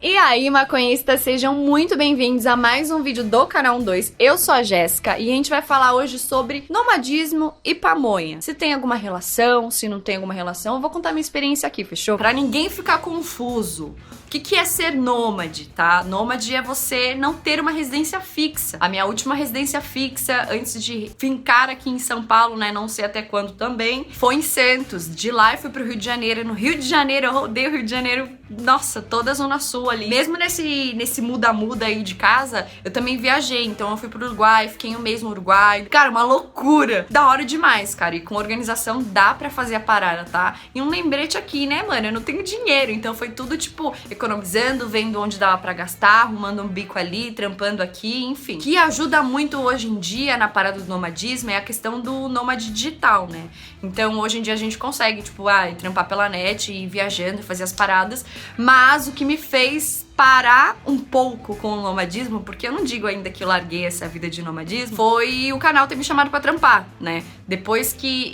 E aí, maconhistas, sejam muito bem-vindos a mais um vídeo do canal 2. Eu sou a Jéssica e a gente vai falar hoje sobre nomadismo e pamonha. Se tem alguma relação, se não tem alguma relação, eu vou contar minha experiência aqui, fechou? Pra ninguém ficar confuso. O que é ser nômade, tá? Nômade é você não ter uma residência fixa. A minha última residência fixa, antes de fincar aqui em São Paulo, né, não sei até quando também, foi em Santos. De lá eu fui pro Rio de Janeiro. No Rio de Janeiro, eu rodei o Rio de Janeiro, nossa, toda a Zona Sul ali. Mesmo nesse muda-muda aí de casa, eu também viajei. Então eu fui pro Uruguai, fiquei um mês no Uruguai. Cara, uma loucura. Da hora demais, cara. E com organização dá pra fazer a parada, tá? E um lembrete aqui, né, mano? Eu não tenho dinheiro, então foi tudo, tipo, economizando, vendo onde dava pra gastar, arrumando um bico ali, trampando aqui, enfim. O que ajuda muito hoje em dia na parada do nomadismo é a questão do nômade digital, né? Então, hoje em dia a gente consegue, tipo, trampar pela net, ir viajando, fazer as paradas. Mas o que me fez parar um pouco com o nomadismo, porque eu não digo ainda que eu larguei essa vida de nomadismo, foi o canal ter me chamado pra trampar, né? Depois que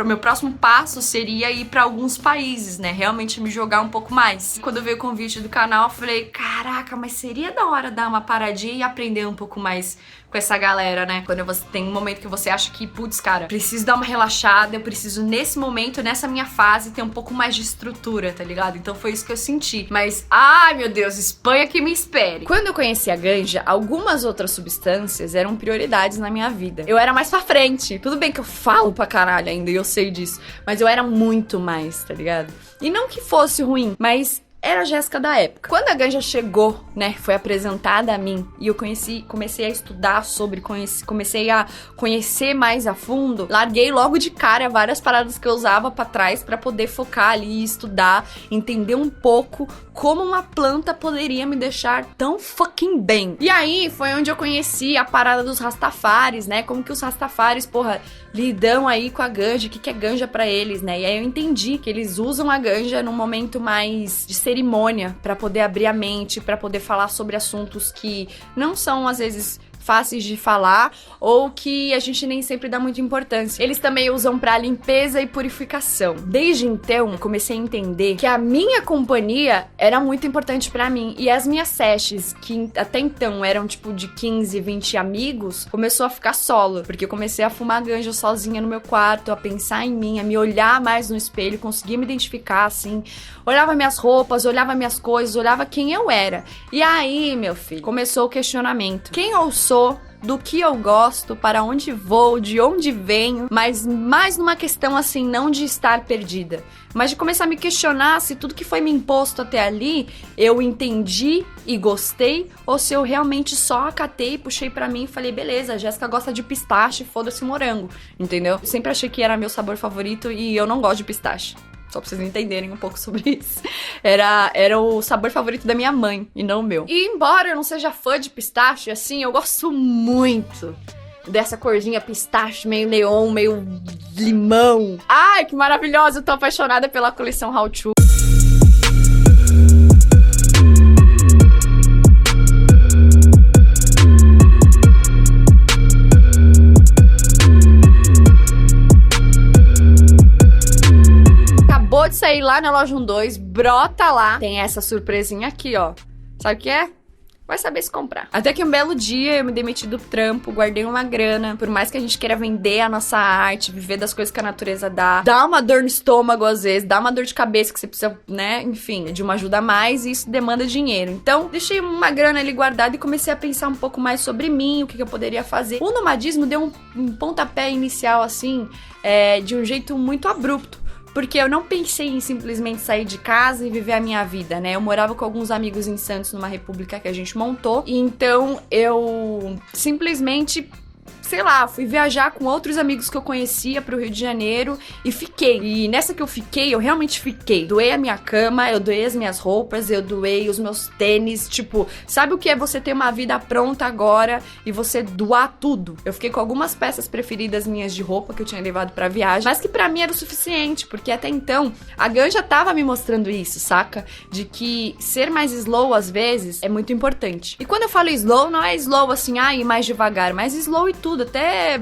meu próximo passo seria ir pra alguns países, né? Realmente me jogar um pouco mais. Quando eu vi o convite do canal, eu falei, caraca, mas seria da hora dar uma paradinha e aprender um pouco mais com essa galera, né? Quando você tem um momento que você acha que, putz, cara, preciso dar uma relaxada, eu preciso nesse momento, nessa minha fase, ter um pouco mais de estrutura, tá ligado? Então foi isso que eu senti. Mas, ai meu Deus, Espanha que me espere. Quando eu conheci a ganja, algumas outras substâncias eram prioridades na minha vida. Eu era mais pra frente. Tudo bem que eu falo pra caralho ainda, e eu sei disso, mas eu era muito mais, tá ligado? E não que fosse ruim, mas era a Jéssica da época. Quando a ganja chegou, né, foi apresentada a mim e eu comecei a estudar sobre, comecei a conhecer mais a fundo, larguei logo de cara várias paradas que eu usava pra trás pra poder focar ali, estudar, entender um pouco como uma planta poderia me deixar tão fucking bem. E aí foi onde eu conheci a parada dos rastafaris, né, como que os rastafaris, porra, lidam aí com a ganja, o que é ganja pra eles, né, e aí eu entendi que eles usam a ganja num momento mais de cerimônia, pra poder abrir a mente, pra poder falar sobre assuntos que não são, às vezes, fáceis de falar ou que a gente nem sempre dá muita importância. Eles também usam pra limpeza e purificação. Desde então, eu comecei a entender que a minha companhia era muito importante pra mim e as minhas sessions, que até então eram tipo de 15, 20 amigos, começou a ficar solo, porque eu comecei a fumar ganja sozinha no meu quarto, a pensar em mim, a me olhar mais no espelho, conseguir me identificar assim, olhava minhas roupas, olhava minhas coisas, olhava quem eu era. E aí, meu filho, começou o questionamento. Quem eu sou? Do que eu gosto, para onde vou, de onde venho, mas mais numa questão assim, não de estar perdida, mas de começar a me questionar se tudo que foi me imposto até ali, eu entendi e gostei, ou se eu realmente só acatei, puxei pra mim e falei, beleza, a Jéssica gosta de pistache, foda-se morango, entendeu? Eu sempre achei que era meu sabor favorito e eu não gosto de pistache. Só pra vocês entenderem um pouco sobre isso. Era o sabor favorito da minha mãe, e não o meu. E embora eu não seja fã de pistache, assim, eu gosto muito dessa corzinha pistache, meio neon, meio limão. Ai, que maravilhosa! Eu tô apaixonada pela coleção How To. Acabou de sair lá na loja 12, brota lá. Tem essa surpresinha aqui, ó. Sabe o que é? Vai saber se comprar. Até que um belo dia eu me demiti do trampo, guardei uma grana. Por mais que a gente queira vender a nossa arte, viver das coisas que a natureza dá uma dor no estômago às vezes, dá uma dor de cabeça que você precisa, né, enfim, de uma ajuda a mais e isso demanda dinheiro. Então, deixei uma grana ali guardada e comecei a pensar um pouco mais sobre mim, o que eu poderia fazer. O nomadismo deu um pontapé inicial, assim, de um jeito muito abrupto. Porque eu não pensei em simplesmente sair de casa e viver a minha vida, né? Eu morava com alguns amigos em Santos, numa república que a gente montou. E então eu simplesmente, sei lá, fui viajar com outros amigos que eu conhecia pro Rio de Janeiro e fiquei. E nessa que eu fiquei, eu realmente fiquei. Doei a minha cama, eu doei as minhas roupas, eu doei os meus tênis. Tipo, sabe o que é você ter uma vida pronta agora e você doar tudo? Eu fiquei com algumas peças preferidas minhas de roupa que eu tinha levado pra viagem, mas que pra mim era o suficiente, porque até então a ganja tava me mostrando isso, saca? De que ser mais slow às vezes é muito importante. E quando eu falo slow, não é slow assim, ir mais devagar, mas slow e tudo, até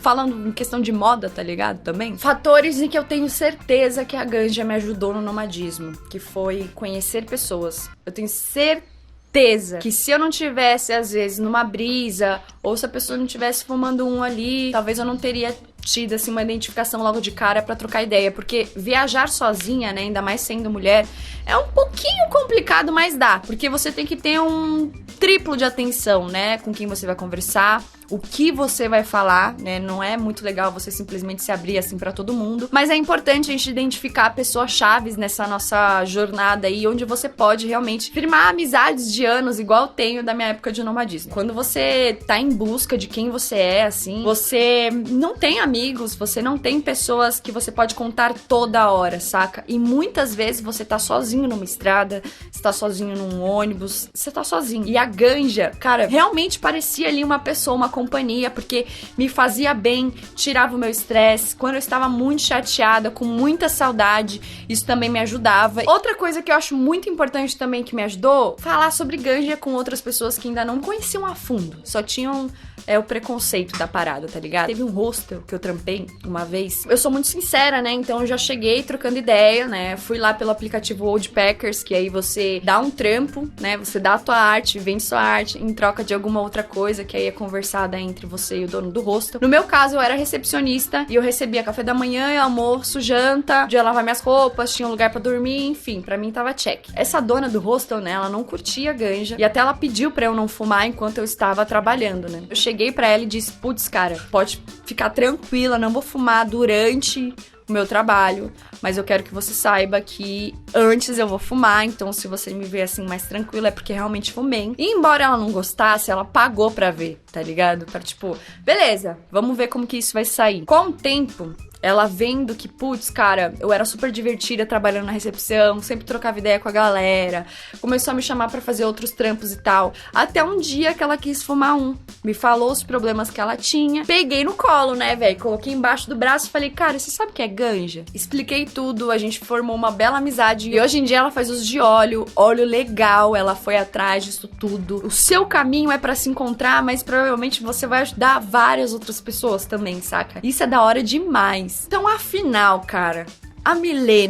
falando em questão de moda, tá ligado? Também. Fatores em que eu tenho certeza que a ganja me ajudou no nomadismo, que foi conhecer pessoas. Eu tenho certeza que se eu não tivesse, às vezes, numa brisa, ou se a pessoa não tivesse fumando um ali, talvez eu não teria tido, assim, uma identificação logo de cara pra trocar ideia, porque viajar sozinha, né, ainda mais sendo mulher, é um pouquinho complicado, mas dá, porque você tem que ter um triplo de atenção, né, com quem você vai conversar, o que você vai falar, né, não é muito legal você simplesmente se abrir assim pra todo mundo, mas é importante a gente identificar pessoas chaves nessa nossa jornada aí, onde você pode realmente firmar amizades de anos, igual eu tenho da minha época de nomadismo. Quando você tá em busca de quem você é, assim, você não tem amigos, você não tem pessoas que você pode contar toda hora, saca? E muitas vezes você tá sozinho numa estrada, você tá sozinho num ônibus, você tá sozinho. E a ganja, cara, realmente parecia ali uma pessoa, uma companhia, porque me fazia bem, tirava o meu estresse. Quando eu estava muito chateada, com muita saudade, isso também me ajudava. Outra coisa que eu acho muito importante também que me ajudou, falar sobre ganja com outras pessoas que ainda não conheciam a fundo, só tinham o preconceito da parada, tá ligado? Teve um hostel que eu trampei uma vez. Eu sou muito sincera, né? Então eu já cheguei trocando ideia, né? Fui lá pelo aplicativo Woodpeckers, que aí você dá um trampo, né? Você dá a tua arte, vende sua arte em troca de alguma outra coisa, que aí é conversada entre você e o dono do hostel. No meu caso, eu era recepcionista e eu recebia café da manhã, almoço, janta, podia lavar minhas roupas, tinha um lugar pra dormir, enfim, pra mim tava check. Essa dona do hostel, né? Ela não curtia ganja e até ela pediu pra eu não fumar enquanto eu estava trabalhando, né? Eu cheguei pra ela e disse, putz, cara, pode ficar tranquila, não vou fumar durante o meu trabalho, mas eu quero que você saiba que antes eu vou fumar, então se você me ver assim mais tranquila é porque realmente fumei. E embora ela não gostasse, ela pagou pra ver, tá ligado? Pra tipo, beleza, vamos ver como que isso vai sair. Com o tempo, ela vendo que, putz, cara, eu era super divertida trabalhando na recepção, sempre trocava ideia com a galera, começou a me chamar pra fazer outros trampos e tal. Até um dia que ela quis fumar um. Me falou os problemas que ela tinha. Peguei no colo, né, velho? Coloquei embaixo do braço e falei, cara, você sabe o que é ganja? Expliquei tudo, a gente formou uma bela amizade. E hoje em dia ela faz uso de óleo legal, ela foi atrás disso tudo. O seu caminho é pra se encontrar, mas provavelmente você vai ajudar várias outras pessoas também, saca? Isso é da hora demais. Então, afinal, cara,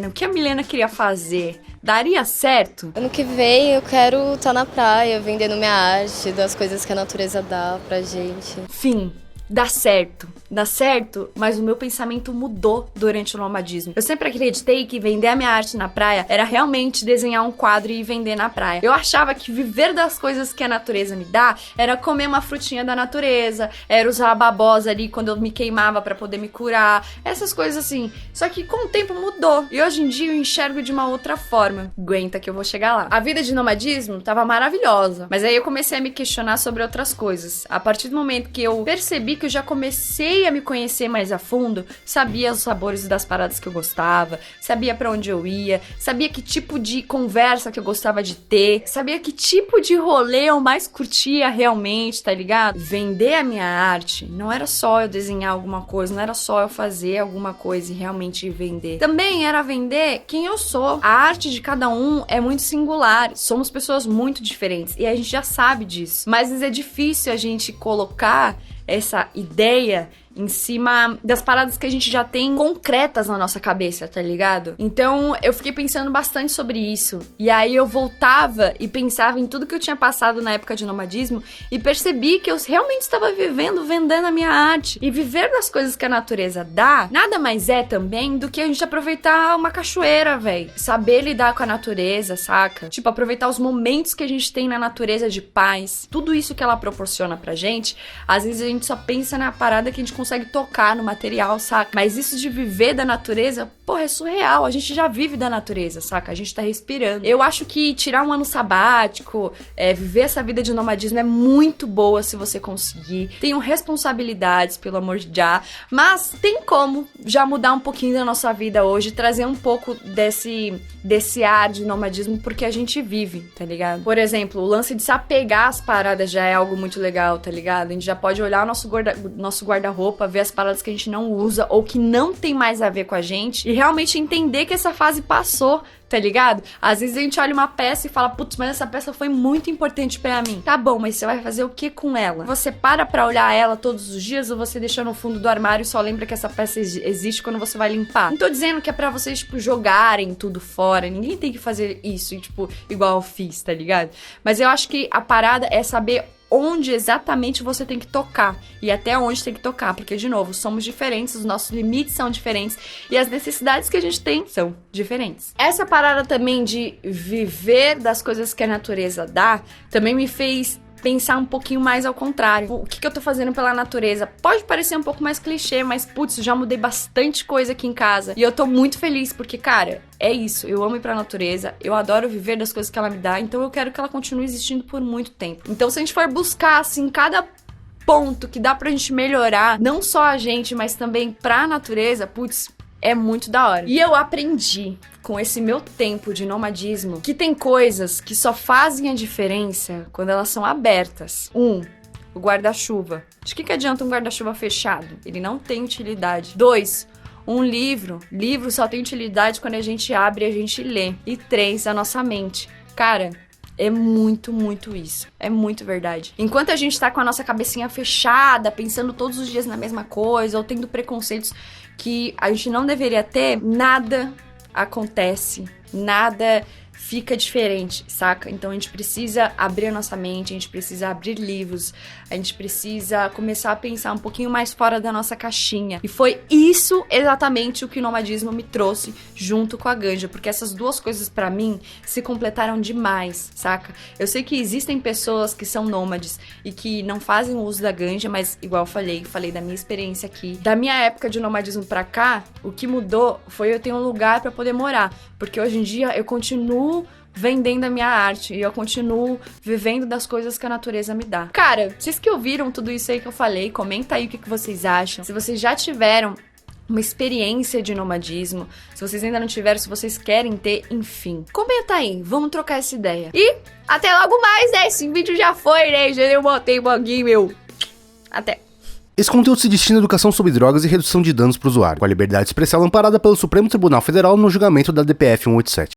o que a Milena queria fazer? Daria certo? Ano que vem eu quero estar na praia, vendendo minha arte, das coisas que a natureza dá pra gente. Fim. Dá certo, mas o meu pensamento mudou durante o nomadismo. Eu sempre acreditei que vender a minha arte na praia era realmente desenhar um quadro e vender na praia. Eu achava que viver das coisas que a natureza me dá era comer uma frutinha da natureza, era usar a babosa ali quando eu me queimava pra poder me curar, essas coisas assim. Só que com o tempo mudou e hoje em dia eu enxergo de uma outra forma. Aguenta que eu vou chegar lá. A vida de nomadismo tava maravilhosa, mas aí eu comecei a me questionar sobre outras coisas. A partir do momento que eu percebi que eu já comecei a me conhecer mais a fundo, sabia os sabores das paradas que eu gostava, sabia pra onde eu ia, sabia que tipo de conversa que eu gostava de ter, sabia que tipo de rolê eu mais curtia realmente, tá ligado? Vender a minha arte não era só eu desenhar alguma coisa, não era só eu fazer alguma coisa e realmente vender. Também era vender quem eu sou. A arte de cada um é muito singular, somos pessoas muito diferentes e a gente já sabe disso, mas às vezes é difícil a gente colocar essa ideia em cima das paradas que a gente já tem concretas na nossa cabeça, tá ligado? Então, eu fiquei pensando bastante sobre isso. E aí eu voltava e pensava em tudo que eu tinha passado na época de nomadismo e percebi que eu realmente estava vendendo a minha arte. E viver das coisas que a natureza dá, nada mais é também do que a gente aproveitar uma cachoeira, velho. Saber lidar com a natureza, saca? Tipo, aproveitar os momentos que a gente tem na natureza de paz. Tudo isso que ela proporciona pra gente, às vezes a gente só pensa na parada que a gente consegue tocar no material, saca? Mas isso de viver da natureza, porra, é surreal. A gente já vive da natureza, saca? A gente tá respirando. Eu acho que tirar um ano sabático, viver essa vida de nomadismo é muito boa se você conseguir. Tenham responsabilidades, pelo amor de Jah, mas tem como já mudar um pouquinho da nossa vida hoje, trazer um pouco desse ar de nomadismo, porque a gente vive, tá ligado? Por exemplo, o lance de se apegar às paradas já é algo muito legal, tá ligado? A gente já pode olhar o nosso guarda-roupa roupa, ver as paradas que a gente não usa ou que não tem mais a ver com a gente e realmente entender que essa fase passou, tá ligado? Às vezes a gente olha uma peça e fala, putz, mas essa peça foi muito importante pra mim. Tá bom, mas você vai fazer o que com ela? Você para pra olhar ela todos os dias ou você deixa no fundo do armário e só lembra que essa peça existe quando você vai limpar? Não tô dizendo que é pra vocês, tipo, jogarem tudo fora. Ninguém tem que fazer isso, tipo, igual eu fiz, tá ligado? Mas eu acho que a parada é saber onde exatamente você tem que tocar e até onde tem que tocar, porque, de novo, somos diferentes, os nossos limites são diferentes e as necessidades que a gente tem são diferentes. Essa parada também de viver das coisas que a natureza dá também me fez pensar um pouquinho mais ao contrário. O que eu tô fazendo pela natureza? Pode parecer um pouco mais clichê, mas, putz, já mudei bastante coisa aqui em casa. E eu tô muito feliz, porque, cara, é isso. Eu amo ir pra natureza, eu adoro viver das coisas que ela me dá, então eu quero que ela continue existindo por muito tempo. Então, se a gente for buscar, assim, cada ponto que dá pra gente melhorar, não só a gente, mas também pra natureza, putz, é muito da hora. E eu aprendi com esse meu tempo de nomadismo que tem coisas que só fazem a diferença quando elas são abertas. O guarda-chuva. De que adianta um guarda-chuva fechado? Ele não tem utilidade. 2, um livro. Livro só tem utilidade quando a gente abre e a gente lê. E 3, a nossa mente. Cara, é muito, muito isso. É muito verdade. Enquanto a gente tá com a nossa cabecinha fechada, pensando todos os dias na mesma coisa, ou tendo preconceitos que a gente não deveria ter, nada acontece, nada fica diferente, saca? Então a gente precisa abrir a nossa mente, a gente precisa abrir livros, a gente precisa começar a pensar um pouquinho mais fora da nossa caixinha. E foi isso exatamente o que o nomadismo me trouxe junto com a ganja, porque essas duas coisas pra mim se completaram demais, saca? Eu sei que existem pessoas que são nômades e que não fazem o uso da ganja, mas igual eu falei da minha experiência aqui, da minha época de nomadismo pra cá, o que mudou foi eu ter um lugar pra poder morar, porque hoje em dia eu continuo vendendo a minha arte e eu continuo vivendo das coisas que a natureza me dá. Cara, vocês que ouviram tudo isso aí que eu falei, comenta aí o que vocês acham. Se vocês já tiveram uma experiência de nomadismo, se vocês ainda não tiveram, se vocês querem ter, enfim. Comenta aí, vamos trocar essa ideia. E até logo mais, né? Esse vídeo já foi, né? Já eu botei um pouquinho, meu. Até. Esse conteúdo se destina à educação sobre drogas e redução de danos para o usuário, com a liberdade de expressão amparada pelo Supremo Tribunal Federal no julgamento da DPF 187.